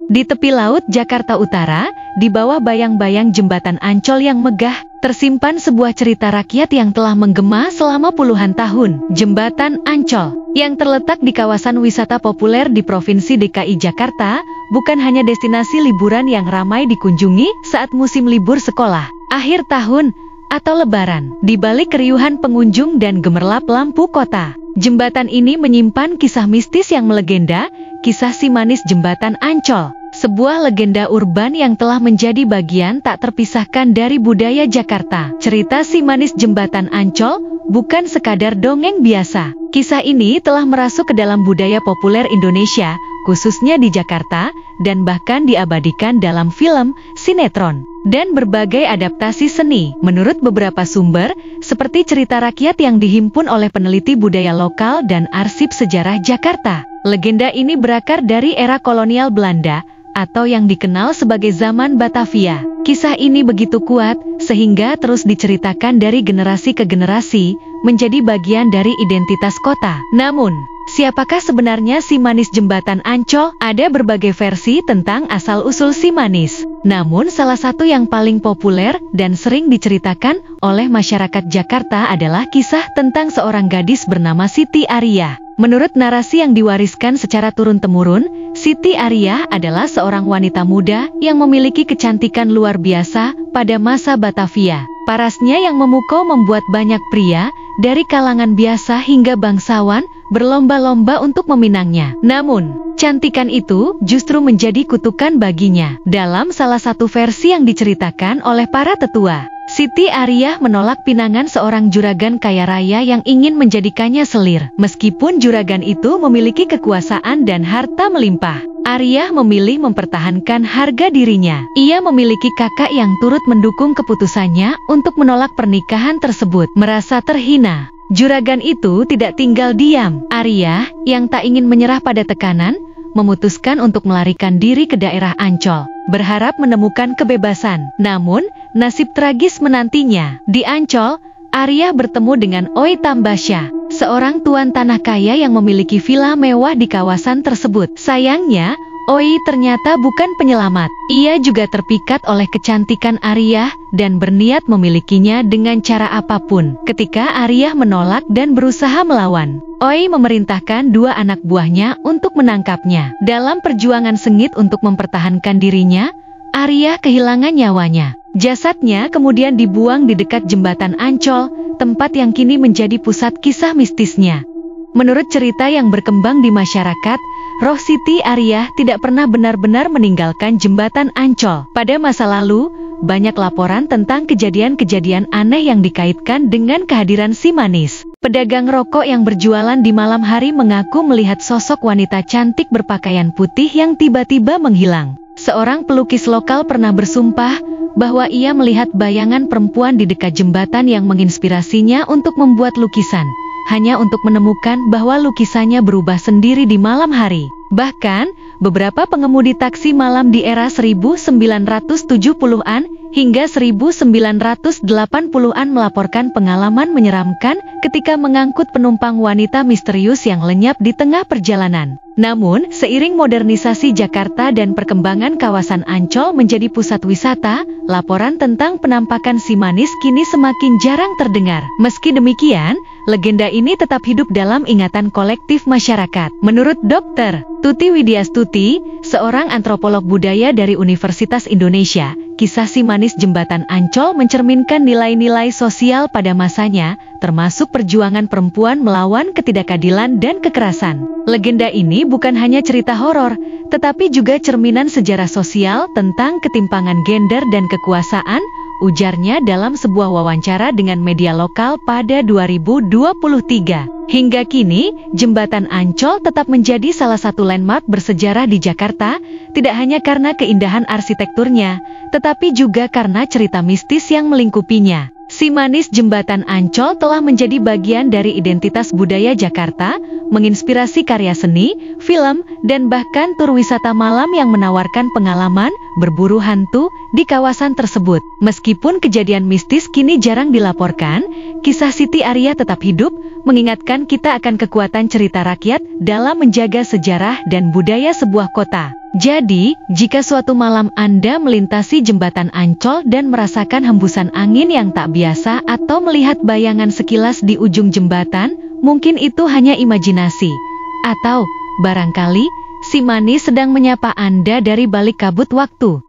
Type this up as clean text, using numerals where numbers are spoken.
Di tepi laut Jakarta Utara, di bawah bayang-bayang jembatan Ancol yang megah, tersimpan sebuah cerita rakyat yang telah menggema selama puluhan tahun. Jembatan Ancol, yang terletak di kawasan wisata populer di Provinsi DKI Jakarta, bukan hanya destinasi liburan yang ramai dikunjungi saat musim libur sekolah, akhir tahun, atau lebaran. Di balik keriuhan pengunjung dan gemerlap lampu kota, jembatan ini menyimpan kisah mistis yang melegenda, kisah si manis Jembatan Ancol. Sebuah legenda urban yang telah menjadi bagian tak terpisahkan dari budaya Jakarta. Cerita si manis Jembatan Ancol bukan sekadar dongeng biasa. Kisah ini telah merasuk ke dalam budaya populer Indonesia, khususnya di Jakarta, dan bahkan diabadikan dalam film, sinetron, dan berbagai adaptasi seni. Menurut beberapa sumber, seperti cerita rakyat yang dihimpun oleh peneliti budaya lokal dan arsip sejarah Jakarta, legenda ini berakar dari era kolonial Belanda, atau yang dikenal sebagai zaman Batavia. Kisah ini begitu kuat, sehingga terus diceritakan dari generasi ke generasi, menjadi bagian dari identitas kota. Namun, siapakah sebenarnya si manis Jembatan Ancol? Ada berbagai versi tentang asal-usul si manis. Namun salah satu yang paling populer dan sering diceritakan oleh masyarakat Jakarta adalah kisah tentang seorang gadis bernama Siti Ariyah. Menurut narasi yang diwariskan secara turun-temurun, Siti Ariyah adalah seorang wanita muda yang memiliki kecantikan luar biasa pada masa Batavia. Parasnya yang memukau membuat banyak pria, dari kalangan biasa hingga bangsawan, berlomba-lomba untuk meminangnya. Namun, cantikan itu justru menjadi kutukan baginya. Dalam salah satu versi yang diceritakan oleh para tetua, Siti Ariyah menolak pinangan seorang juragan kaya raya yang ingin menjadikannya selir. Meskipun juragan itu memiliki kekuasaan dan harta melimpah, Ariyah memilih mempertahankan harga dirinya. Ia memiliki kakak yang turut mendukung keputusannya untuk menolak pernikahan tersebut. Merasa terhina, juragan itu tidak tinggal diam. Ariyah, yang tak ingin menyerah pada tekanan, memutuskan untuk melarikan diri ke daerah Ancol, berharap menemukan kebebasan. Namun, nasib tragis menantinya. Di Ancol, Ariyah bertemu dengan Oi Tambasya, seorang tuan tanah kaya yang memiliki villa mewah di kawasan tersebut. Sayangnya, Oi ternyata bukan penyelamat. Ia juga terpikat oleh kecantikan Ariyah dan berniat memilikinya dengan cara apapun. Ketika Ariyah menolak dan berusaha melawan, Oi memerintahkan dua anak buahnya untuk menangkapnya. Dalam perjuangan sengit untuk mempertahankan dirinya, Ariyah kehilangan nyawanya. Jasadnya kemudian dibuang di dekat jembatan Ancol, tempat yang kini menjadi pusat kisah mistisnya. Menurut cerita yang berkembang di masyarakat, roh Siti Ariyah tidak pernah benar-benar meninggalkan jembatan Ancol. Pada masa lalu, banyak laporan tentang kejadian-kejadian aneh yang dikaitkan dengan kehadiran si manis. Pedagang rokok yang berjualan di malam hari mengaku melihat sosok wanita cantik berpakaian putih yang tiba-tiba menghilang. Seorang pelukis lokal pernah bersumpah bahwa ia melihat bayangan perempuan di dekat jembatan yang menginspirasinya untuk membuat lukisan, hanya untuk menemukan bahwa lukisannya berubah sendiri di malam hari. Bahkan, beberapa pengemudi taksi malam di era 1970-an hingga 1980-an melaporkan pengalaman menyeramkan ketika mengangkut penumpang wanita misterius yang lenyap di tengah perjalanan. Namun, seiring modernisasi Jakarta dan perkembangan kawasan Ancol menjadi pusat wisata, laporan tentang penampakan si manis kini semakin jarang terdengar. Meski demikian, legenda ini tetap hidup dalam ingatan kolektif masyarakat. Menurut Dr. Tuti Widyastuti, seorang antropolog budaya dari Universitas Indonesia, kisah si manis Jembatan Ancol mencerminkan nilai-nilai sosial pada masanya, termasuk perjuangan perempuan melawan ketidakadilan dan kekerasan. Legenda ini bukan hanya cerita horor, tetapi juga cerminan sejarah sosial tentang ketimpangan gender dan kekuasaan, ujarnya dalam sebuah wawancara dengan media lokal pada 2023. Hingga kini, Jembatan Ancol tetap menjadi salah satu landmark bersejarah di Jakarta, tidak hanya karena keindahan arsitekturnya, tetapi juga karena cerita mistis yang melingkupinya. Si manis Jembatan Ancol telah menjadi bagian dari identitas budaya Jakarta, menginspirasi karya seni, film, dan bahkan tur wisata malam yang menawarkan pengalaman berburu hantu di kawasan tersebut. Meskipun kejadian mistis kini jarang dilaporkan, kisah Siti Arya tetap hidup, mengingatkan kita akan kekuatan cerita rakyat dalam menjaga sejarah dan budaya sebuah kota. Jadi, jika suatu malam Anda melintasi jembatan Ancol dan merasakan hembusan angin yang tak biasa atau melihat bayangan sekilas di ujung jembatan, mungkin itu hanya imajinasi. Atau, barangkali, si manis sedang menyapa Anda dari balik kabut waktu.